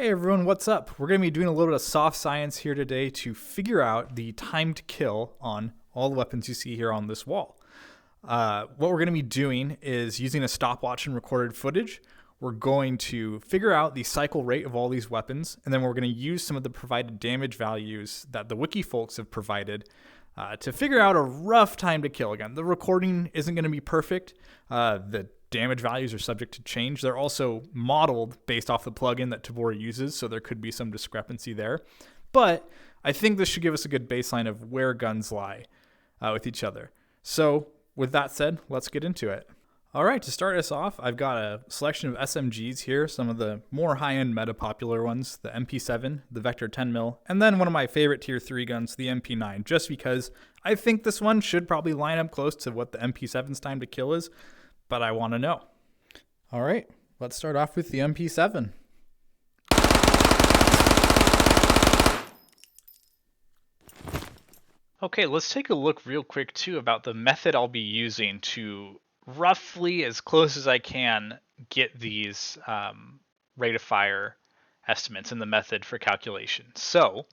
Hey everyone, what's up? We're going to be doing a little bit of soft science here today to figure out the time to kill on all the weapons you see here on this wall. What we're going to be doing is using a stopwatch and recorded footage. We're going to figure out the cycle rate of all these weapons, and then we're going to use some of the provided damage values that the wiki folks have provided to figure out a rough time to kill. Again, the recording isn't going to be perfect. The damage values are subject to change. They're also modeled based off the plugin that Tabor uses, so there could be some discrepancy there. But I think this should give us a good baseline of where guns lie with each other. So with that said, let's get into it. All right, to start us off, I've got a selection of SMGs here, some of the more high-end meta-popular ones, the MP7, the Vector 10mm, and then one of my favorite Tier 3 guns, the MP9, just because I think this one should probably line up close to what the MP7's time to kill is, but I want to know. All right, let's start off with the MP7. Okay, let's take a look real quick too about the method I'll be using to roughly, as close as I can, get these rate of fire estimates in the method for calculation. So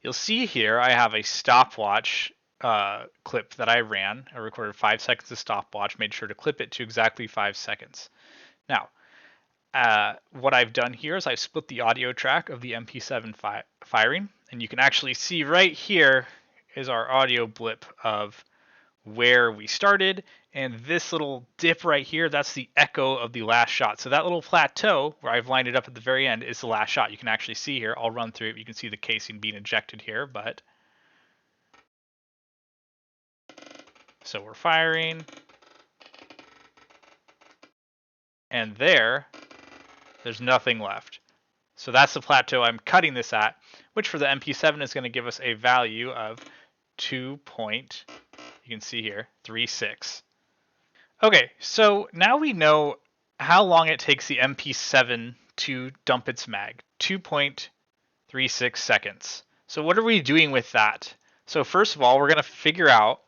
you'll see here I have a stopwatch clip that I ran. I recorded 5 seconds of stopwatch, made sure to clip it to exactly 5 seconds. Now, what I've done here is I've split the audio track of the MP7 firing, and you can actually see right here is our audio blip of where we started, and this little dip right here, that's the echo of the last shot. So that little plateau where I've lined it up at the very end is the last shot. You can actually see here, I'll run through it, you can see the casing being ejected here, but so we're firing, and there's nothing left. So that's the plateau I'm cutting this at, which for the MP7 is going to give us a value of 2. You can see here, 36. Okay, so now we know how long it takes the MP7 to dump its mag, 2.36 seconds. So what are we doing with that? So first of all, we're going to figure out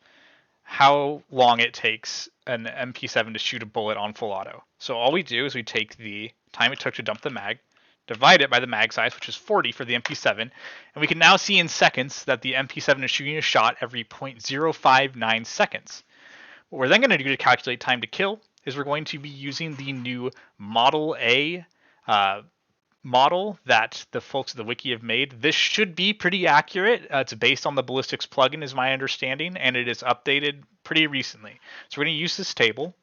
how long it takes an MP7 to shoot a bullet on full auto. So all we do is we take the time it took to dump the mag, divide it by the mag size, which is 40 for the MP7, and we can now see in seconds that the MP7 is shooting a shot every 0.059 seconds. What we're then going to do to calculate time to kill is we're going to be using the new Model A model that the folks at the wiki have made. This should be pretty accurate. It's based on the ballistics plugin is my understanding, and it is updated pretty recently. So we're going to use this table.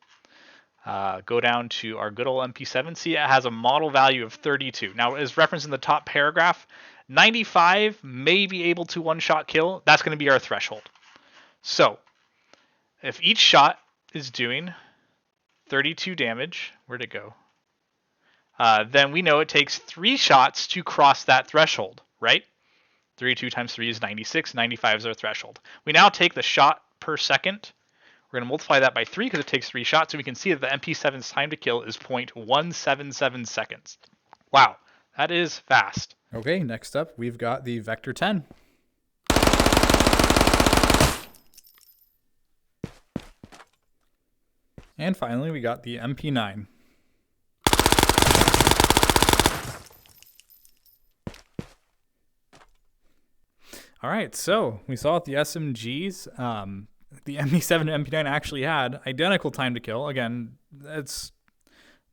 Go down to our good old MP7. See, it has a model value of 32. Now, as referenced in the top paragraph, 95 may be able to one-shot kill. That's going to be our threshold. So, if each shot is doing 32 damage, where'd it go? Then we know it takes 3 shots to cross that threshold, right? 32 times 3 is 96. 95 is our threshold. We now take the shot per second. We're going to multiply that by 3 because it takes 3 shots, so we can see that the MP7's time to kill is 0.177 seconds. Wow, that is fast. Okay, next up, we've got the Vector 10. And finally, we got the MP9. All right, so we saw at the SMGs, the MP7 and MP9 actually had identical time to kill. Again,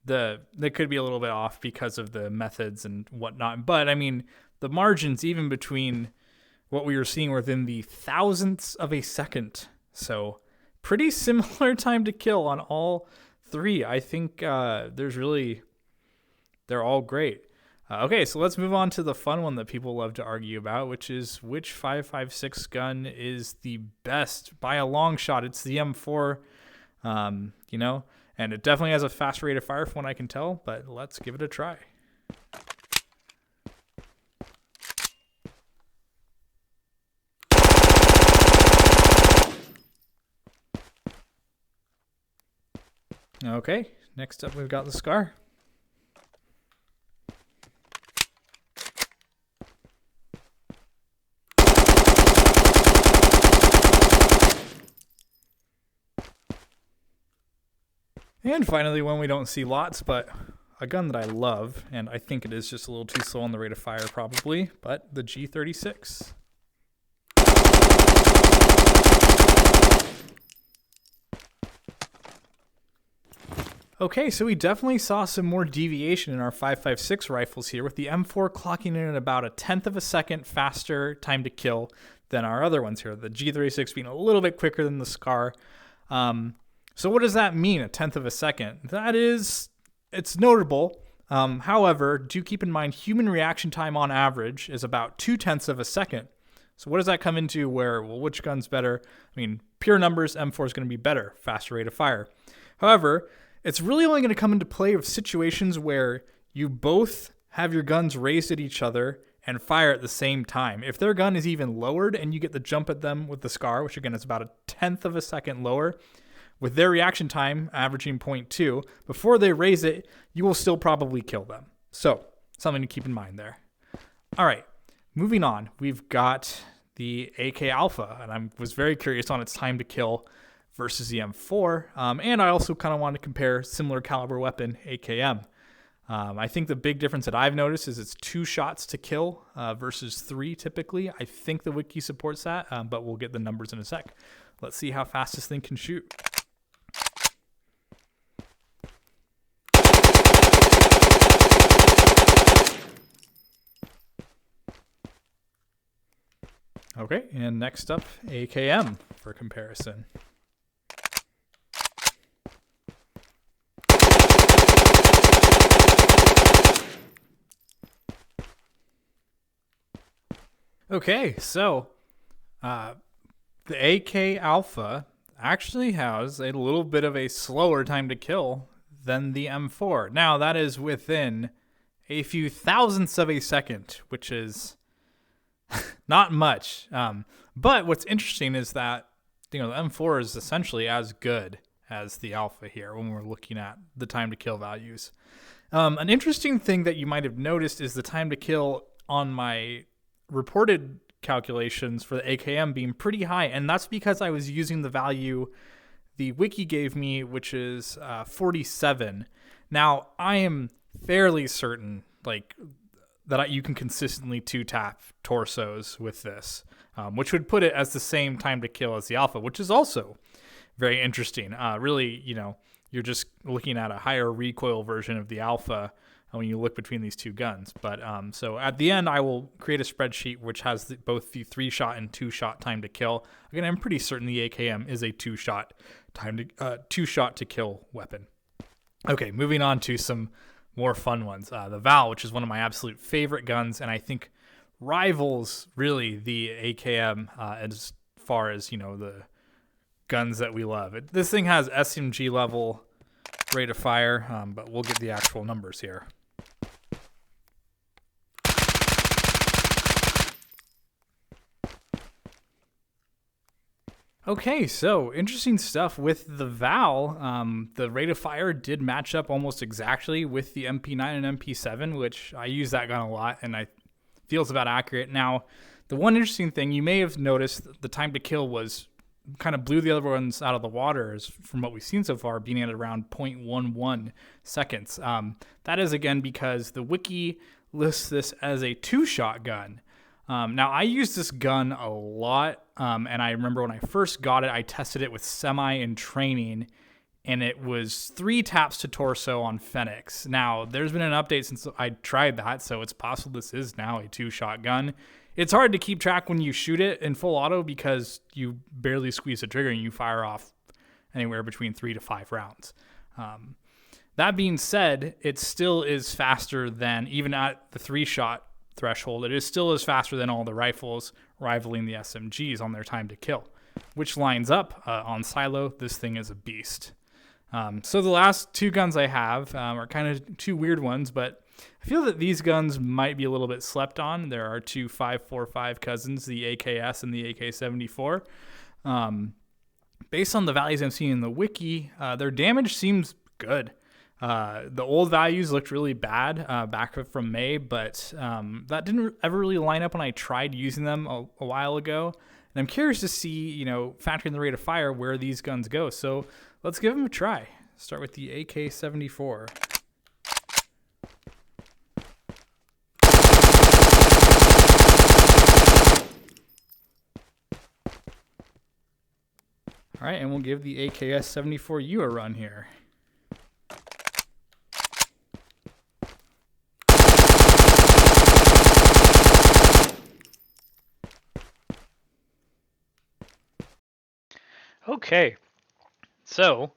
they could be a little bit off because of the methods and whatnot. But I mean, the margins even between what we were seeing within the thousandths of a second. So pretty similar time to kill on all 3. I think they're all great. Okay, so let's move on to the fun one that people love to argue about, which is which 5.56 gun is the best by a long shot. It's the M4, and it definitely has a fast rate of fire from what I can tell, but let's give it a try. Okay, next up we've got the Scar. And finally, one we don't see lots, but a gun that I love, and I think it is just a little too slow on the rate of fire probably, but the G36. Okay, so we definitely saw some more deviation in our 5.56 rifles here, with the M4 clocking in at about a tenth of a second faster time to kill than our other ones here. The G36 being a little bit quicker than the SCAR. So what does that mean, a tenth of a second? It's notable. However, do keep in mind human reaction time on average is about 0.2 of a second. So what does that come into where, well, which gun's better? I mean, pure numbers, M4 is going to be better, faster rate of fire. However, it's really only going to come into play with situations where you both have your guns raised at each other and fire at the same time. If their gun is even lowered and you get the jump at them with the SCAR, which again is about a tenth of a second lower, with their reaction time averaging 0.2, before they raise it, you will still probably kill them. So, something to keep in mind there. All right, moving on. We've got the AK Alpha, and I was very curious on its time to kill versus the M4, and I also kind of wanted to compare similar caliber weapon, AKM. I think the big difference that I've noticed is it's 2 shots to kill versus 3 typically. I think the wiki supports that, but we'll get the numbers in a sec. Let's see how fast this thing can shoot. Okay, and next up, AKM for comparison. Okay, so the AK Alpha actually has a little bit of a slower time to kill than the M4. Now, that is within a few thousandths of a second, which is not much. But what's interesting is that, the M4 is essentially as good as the Alpha here when we're looking at the time to kill values. An interesting thing that you might have noticed is the time to kill on my reported calculations for the AKM being pretty high, and that's because I was using the value the wiki gave me, which is 47. Now, I am fairly certain that you can consistently 2-tap torsos with this, which would put it as the same time to kill as the Alpha, which is also very interesting. Really, you're just looking at a higher recoil version of the Alpha when you look between these two guns. But so at the end, I will create a spreadsheet which has both the 3-shot and 2-shot time to kill. Again, I'm pretty certain the AKM is a 2-shot to kill weapon. Okay, moving on to some more fun ones. The Val, which is one of my absolute favorite guns, and I think rivals really the AKM as far as the guns that we love. This thing has SMG level rate of fire, but we'll get the actual numbers here. Okay, so interesting stuff with the Val. The rate of fire did match up almost exactly with the MP9 and MP7, which I use that gun a lot, and I feels about accurate. Now, the one interesting thing you may have noticed, the time to kill was kind of blew the other ones out of the water, is from what we've seen so far, being at around 0.11 seconds. That is again because the wiki lists this as a 2-shot gun. Now, I use this gun a lot, and I remember when I first got it, I tested it with semi in training, and it was 3 taps to torso on Phoenix. Now, there's been an update since I tried that, so it's possible this is now a 2-shot gun. It's hard to keep track when you shoot it in full auto because you barely squeeze the trigger and you fire off anywhere between 3 to 5 rounds. That being said, it still is faster than, even at the 3-shot threshold, it is still as faster than all the rifles rivaling the SMGs on their time to kill, which lines up on silo. This thing is a beast. So the last 2 guns I have are kind of 2 weird ones, but I feel that these guns might be a little bit slept on. There are 2 5.45 cousins, the AKS and the AK-74. Based on the values I'm seeing in the wiki, their damage seems good. The old values looked really bad back from May, but that didn't ever really line up when I tried using them a while ago. And I'm curious to see, factoring the rate of fire, where these guns go. So let's give them a try. Start with the AK-74. All right, and we'll give the AKS-74U a run here. Okay, so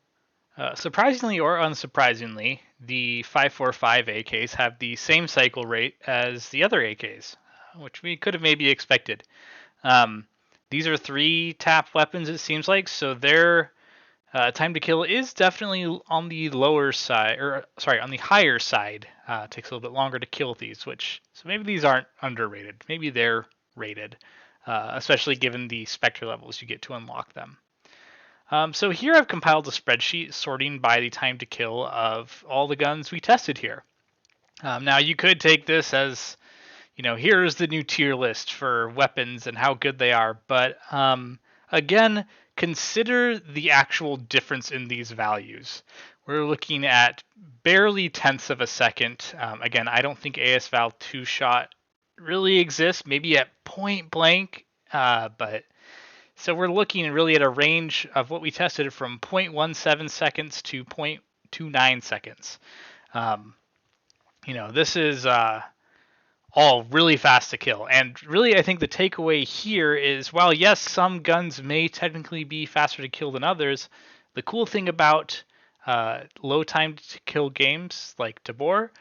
surprisingly or unsurprisingly, the 545 AKs have the same cycle rate as the other AKs, which we could have maybe expected. These are 3-tap weapons, it seems like, so their time to kill is definitely on the lower side, or sorry, on the higher side. Takes a little bit longer to kill these, so maybe these aren't underrated. Maybe they're rated, especially given the Spectre levels you get to unlock them. So here I've compiled a spreadsheet sorting by the time to kill of all the guns we tested here. Now you could take this as, here's the new tier list for weapons and how good they are, but again, consider the actual difference in these values. We're looking at barely tenths of a second. Again, I don't think ASVAL 2-shot really exists, maybe at point blank, but so we're looking really at a range of what we tested from 0.17 seconds to 0.29 seconds. This is all really fast to kill. And really, I think the takeaway here is, while yes, some guns may technically be faster to kill than others, the cool thing about low time to kill games like Tabor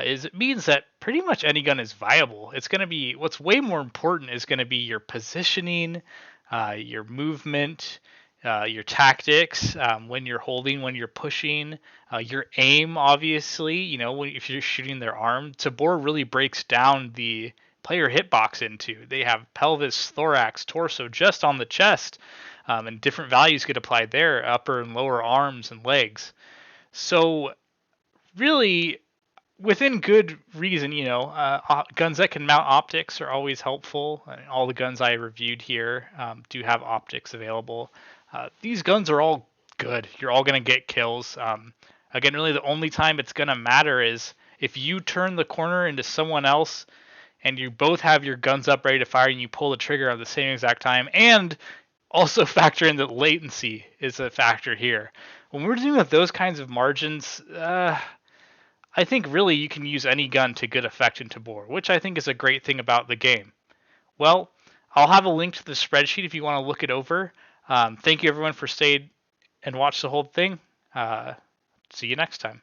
is it means that pretty much any gun is viable. It's going to be, what's way more important is going to be your positioning, your movement, your tactics, when you're holding, when you're pushing, your aim, obviously, if you're shooting their arm. Tabor really breaks down the player hitbox into. They have pelvis, thorax, torso just on the chest, and different values get applied there, upper and lower arms and legs. So really, within good reason, guns that can mount optics are always helpful. All the guns I reviewed here do have optics available. These guns are all good. You're all going to get kills. Again, really the only time it's going to matter is if you turn the corner into someone else and you both have your guns up ready to fire and you pull the trigger at the same exact time, and also factor in that latency is a factor here. When we're dealing with those kinds of margins, I think really you can use any gun to good effect in Tabor, which I think is a great thing about the game. Well, I'll have a link to the spreadsheet if you want to look it over. Thank you everyone for staying and watch the whole thing. See you next time.